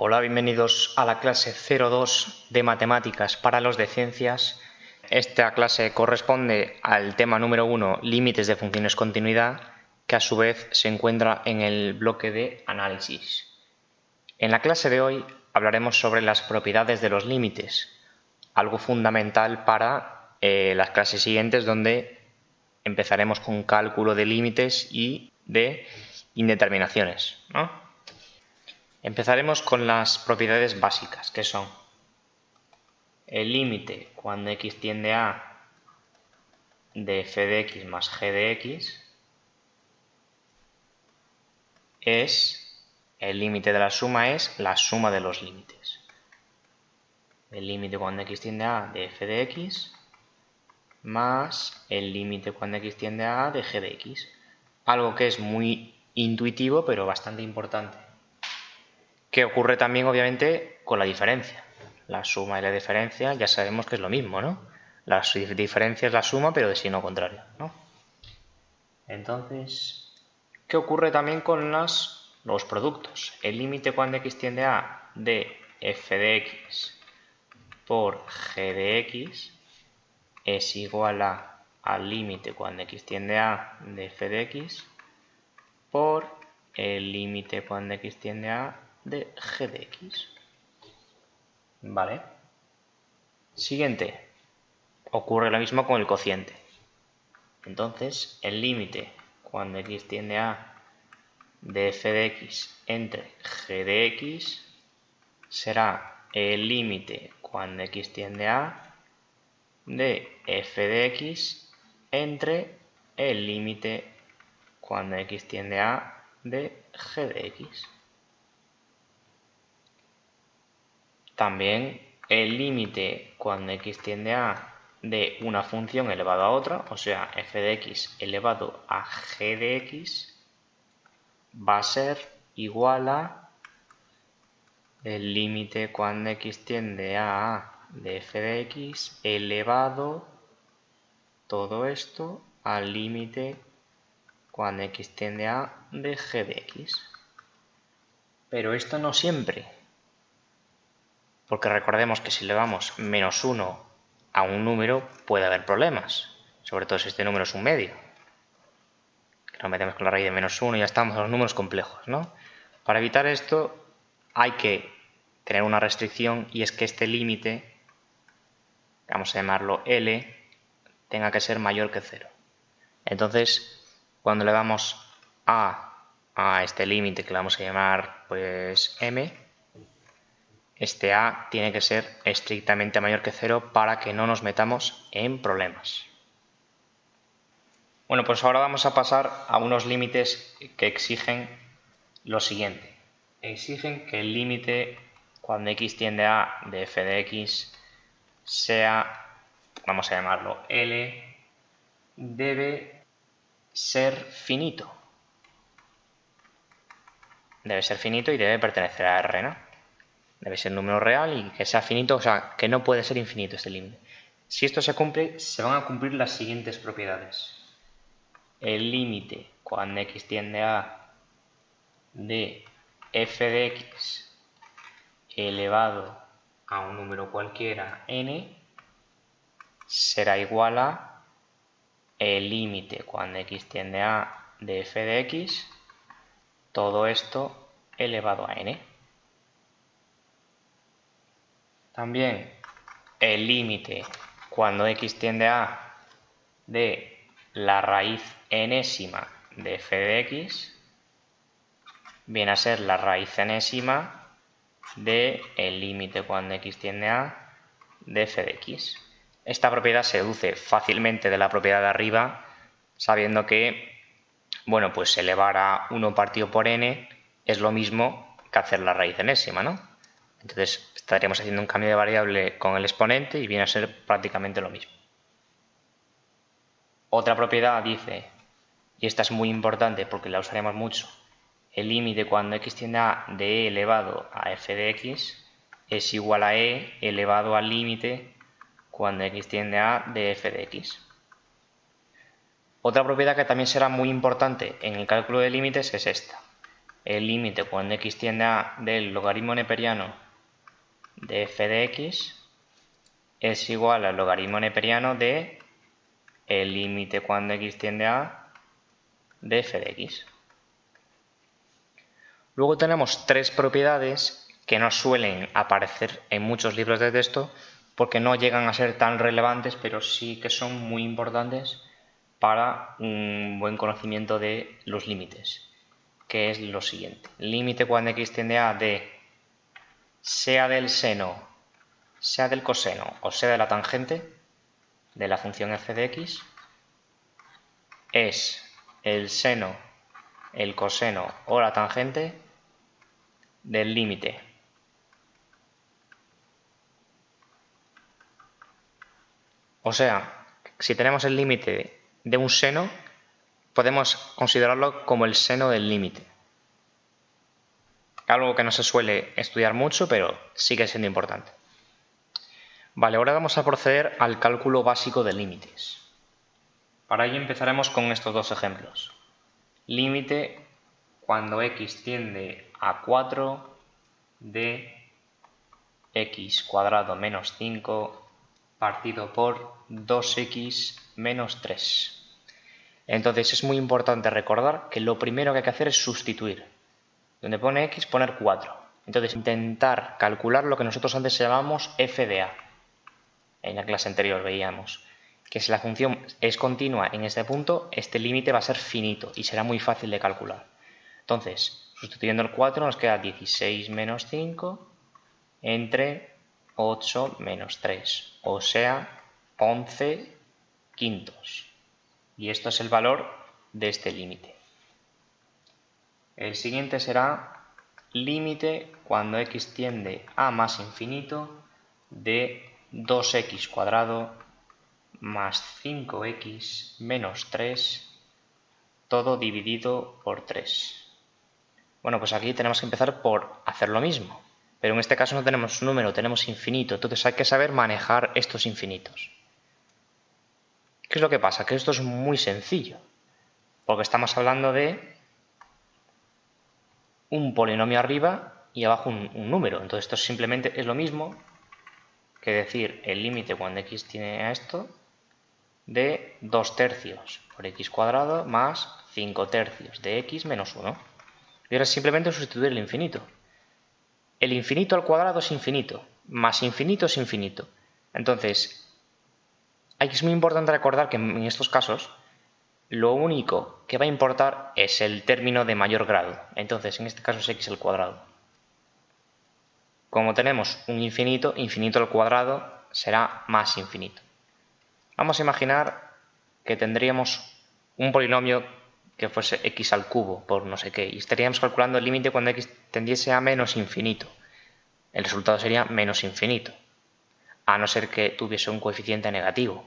Hola, bienvenidos a la clase 02 de Matemáticas para los de Ciencias. Esta clase corresponde al tema número 1, límites de funciones continuidad, que a su vez se encuentra en el bloque de análisis. En la clase de hoy hablaremos sobre las propiedades de los límites, algo fundamental para las clases siguientes, donde empezaremos con cálculo de límites y de indeterminaciones, ¿no? Empezaremos con las propiedades básicas, que son el límite cuando x tiende a de f de x más g de x es, el límite de la suma es la suma de los límites. El límite cuando x tiende a de f de x más el límite cuando x tiende a de g de x. Algo que es muy intuitivo, pero bastante importante. Que ocurre también, obviamente, con la diferencia. La suma y la diferencia ya sabemos que es lo mismo, ¿no? La diferencia es la suma, pero de signo contrario, ¿no? Entonces, ¿qué ocurre también con los productos? El límite cuando x tiende a de f de x por g de x es igual al límite cuando x tiende a de f de x por el límite cuando x tiende a de g de x. ¿Vale? Siguiente. Ocurre lo mismo con el cociente. Entonces, el límite cuando x tiende a de f de x entre g de x será el límite cuando x tiende a de f de x entre el límite cuando x tiende a de g de x. También el límite cuando x tiende a de una función elevado a otra, o sea, f de x elevado a g de x, va a ser igual a el límite cuando x tiende a de f de x elevado todo esto al límite cuando x tiende a de g de x. Pero esto no siempre, porque recordemos que si le damos menos 1 a un número puede haber problemas, sobre todo si este número es un medio. Lo metemos con la raíz de menos 1 y ya estamos a los números complejos, ¿no? Para evitar esto hay que tener una restricción, y es que este límite, vamos a llamarlo L, tenga que ser mayor que 0. Entonces, cuando le damos a este límite, que le vamos a llamar pues M, este A tiene que ser estrictamente mayor que 0 para que no nos metamos en problemas. Bueno, pues ahora vamos a pasar a unos límites que exigen lo siguiente. Exigen que el límite cuando x tiende a de f de x sea, vamos a llamarlo L, debe ser finito. Debe ser finito y debe pertenecer a R, ¿no? Debe ser un número real y que sea finito, o sea, que no puede ser infinito este límite. Si esto se cumple, se van a cumplir las siguientes propiedades. El límite cuando x tiende a de f de x elevado a un número cualquiera n será igual a el límite cuando x tiende a de f de x, todo esto elevado a n. También el límite cuando x tiende a de la raíz enésima de f de x viene a ser la raíz enésima de el límite cuando x tiende a de f de x. Esta propiedad se deduce fácilmente de la propiedad de arriba, sabiendo que, bueno, pues elevar a 1 partido por n es lo mismo que hacer la raíz enésima, ¿no? Entonces estaríamos haciendo un cambio de variable con el exponente y viene a ser prácticamente lo mismo. Otra propiedad dice, y esta es muy importante porque la usaremos mucho, el límite cuando x tiende a de e elevado a f de x es igual a e elevado al límite cuando x tiende a de f de x. Otra propiedad que también será muy importante en el cálculo de límites es esta. el límite cuando x tiende a del logaritmo neperiano de f de x es igual al logaritmo neperiano de el límite cuando x tiende a de f de x. Luego tenemos tres propiedades que no suelen aparecer en muchos libros de texto porque no llegan a ser tan relevantes, pero sí que son muy importantes para un buen conocimiento de los límites, que es lo siguiente. Límite cuando x tiende a de sea del seno, sea del coseno o sea de la tangente de la función f de x es el seno, el coseno o la tangente del límite o sea, si tenemos el límite de un seno, podemos considerarlo como el seno del límite. Algo que no se suele estudiar mucho, pero sigue siendo importante. Vale, ahora vamos a proceder al cálculo básico de límites. Para ello empezaremos con estos dos ejemplos. Límite cuando x tiende a 4 de x cuadrado menos 5 partido por 2x menos 3. Entonces es muy importante recordar que lo primero que hay que hacer es sustituir. Donde pone x, poner 4. Entonces intentar calcular lo que nosotros antes llamamos f de a. En la clase anterior veíamos que si la función es continua en este punto, este límite va a ser finito y será muy fácil de calcular. Entonces, sustituyendo el 4 nos queda 16 menos 5 entre 8 menos 3, o sea, 11 quintos. Y esto es el valor de este límite. El siguiente será límite cuando x tiende a más infinito de 2x cuadrado más 5x menos 3, todo dividido por 3. Bueno, pues aquí tenemos que empezar por hacer lo mismo. Pero en este caso no tenemos número, tenemos infinito. Entonces hay que saber manejar estos infinitos. ¿Qué es lo que pasa? Que esto es muy sencillo. Porque estamos hablando de un polinomio arriba y abajo un número. Entonces esto simplemente es lo mismo que decir el límite cuando x tiene a esto de 2 tercios por x cuadrado más 5 tercios de x menos 1. Y ahora simplemente sustituir el infinito. El infinito al cuadrado es infinito, más infinito es infinito. Entonces, es muy importante recordar que en estos casos lo único que va a importar es el término de mayor grado. Entonces, en este caso es x al cuadrado. Como tenemos un infinito, infinito al cuadrado será más infinito. Vamos a imaginar que tendríamos un polinomio que fuese x al cubo por no sé qué, y estaríamos calculando el límite cuando x tendiese a menos infinito. El resultado sería menos infinito, a no ser que tuviese un coeficiente negativo.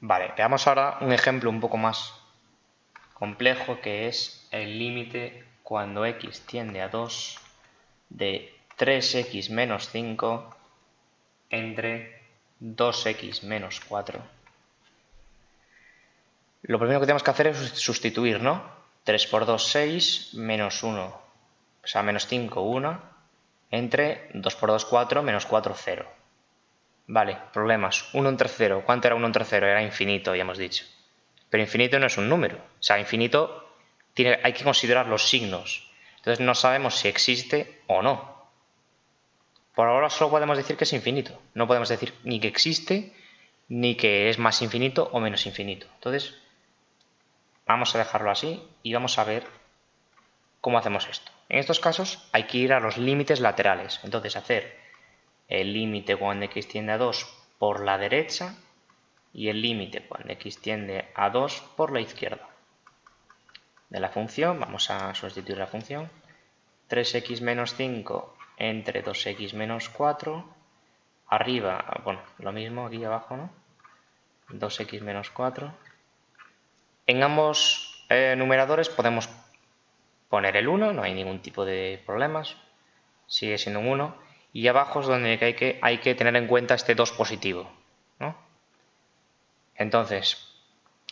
Vale, veamos ahora un ejemplo un poco más complejo, que es el límite cuando x tiende a 2 de 3x menos 5 entre 2x menos 4. Lo primero que tenemos que hacer es sustituir, ¿no? 3 por 2, 6, menos 1, o sea, menos 5, 1, entre 2 por 2, 4, menos 4, 0. Vale, problemas. 1 entre 0. ¿Cuánto era 1 entre 0? Era infinito, ya hemos dicho. Pero infinito no es un número. O sea, infinito hay que considerar los signos. Entonces no sabemos si existe o no. Por ahora solo podemos decir que es infinito. No podemos decir ni que existe, ni que es más infinito o menos infinito. Entonces, vamos a dejarlo así y vamos a ver cómo hacemos esto. En estos casos hay que ir a los límites laterales. Entonces, hacer el límite cuando x tiende a 2 por la derecha y el límite cuando x tiende a 2 por la izquierda. De la función, vamos a sustituir la función. 3x menos 5 entre 2x menos 4. Arriba, bueno, lo mismo aquí abajo, ¿no? 2x menos 4. En ambos numeradores podemos poner el 1, no hay ningún tipo de problemas. Sigue siendo un 1. Y abajo es donde hay que tener en cuenta este 2 positivo, ¿no? Entonces,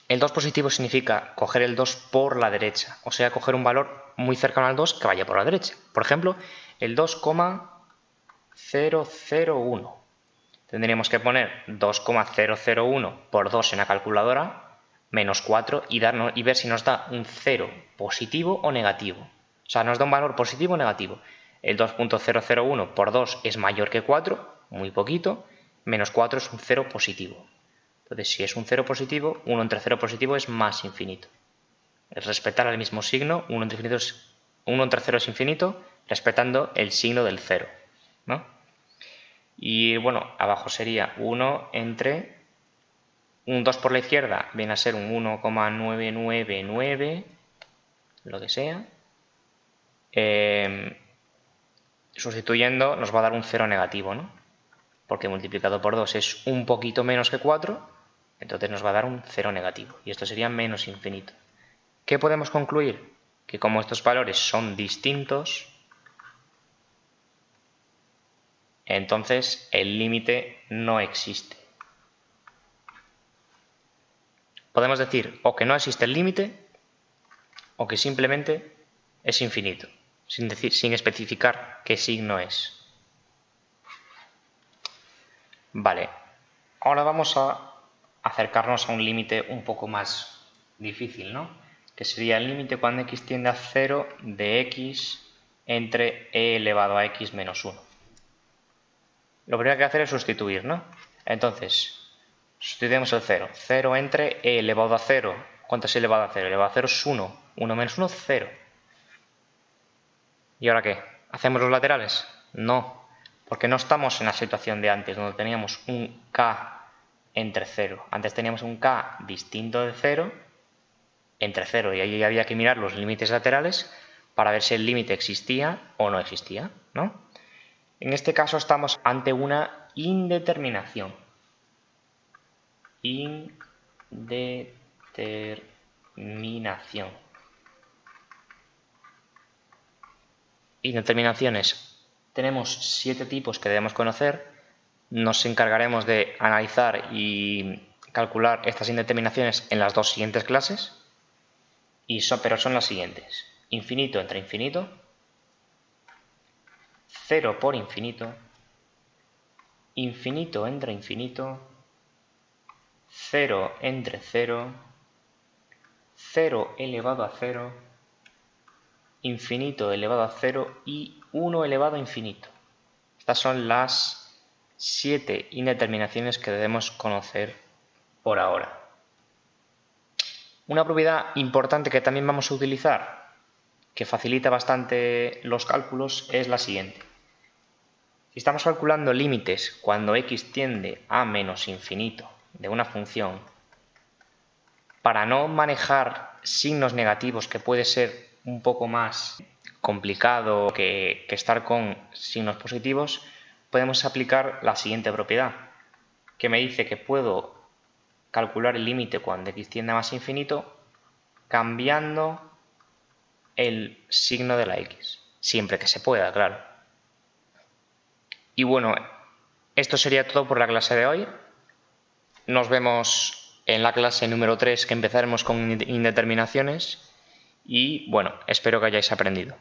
El 2 positivo significa coger el 2 por la derecha, o sea, coger un valor muy cercano al 2 que vaya por la derecha. Por ejemplo, el 2,001. Tendríamos que poner 2,001 por 2 en la calculadora, menos 4, y ver si nos da un 0 positivo o negativo. O sea, nos da un valor positivo o negativo. El 2,001 por 2 es mayor que 4, muy poquito, menos 4 es un 0 positivo. Entonces, si es un 0 positivo, 1 entre 0 positivo es más infinito. Es respetar el mismo signo, 1 entre 0 es infinito, respetando el signo del 0, ¿no? Y bueno, abajo sería 1 entre un 2 por la izquierda, viene a ser un 1,999, lo que sea. Sustituyendo nos va a dar un 0 negativo, ¿no? Porque multiplicado por 2 es un poquito menos que 4, entonces nos va a dar un 0 negativo. Y esto sería menos infinito. ¿Qué podemos concluir? Que como estos valores son distintos, entonces el límite no existe. Podemos decir o que no existe el límite o que simplemente es infinito, sin especificar qué signo es. Vale, ahora vamos a acercarnos a un límite un poco más difícil, ¿no? Que sería el límite cuando x tiende a 0 de x entre e elevado a x menos 1. Lo primero que hay que hacer es sustituir, ¿no? Entonces, sustituimos el 0. 0 entre e elevado a 0. ¿Cuánto es e elevado a 0? E elevado a 0 es 1. 1 menos 1, 0. ¿Y ahora qué? ¿Hacemos los laterales? No, porque no estamos en la situación de antes, donde teníamos un k entre 0. Antes teníamos un k distinto de 0 entre 0, y ahí había que mirar los límites laterales para ver si el límite existía o no existía, ¿no? En este caso estamos ante una indeterminación. Indeterminaciones. Tenemos 7 tipos que debemos conocer. Nos encargaremos de analizar y calcular estas indeterminaciones en las dos siguientes clases. Pero son las siguientes: infinito entre infinito, 0 por infinito, infinito entre infinito, 0 entre 0, 0 elevado a 0, infinito elevado a 0 y 1 elevado a infinito. Estas son las 7 indeterminaciones que debemos conocer por ahora. Una propiedad importante que también vamos a utilizar, que facilita bastante los cálculos, es la siguiente. Si estamos calculando límites cuando x tiende a menos infinito de una función, para no manejar signos negativos, que puede ser un poco más complicado que estar con signos positivos, podemos aplicar la siguiente propiedad, que me dice que puedo calcular el límite cuando x tiende a más infinito cambiando el signo de la x, siempre que se pueda, claro. Y bueno, esto sería todo por la clase de hoy. Nos vemos en la clase número 3, que empezaremos con indeterminaciones, y bueno, espero que hayáis aprendido.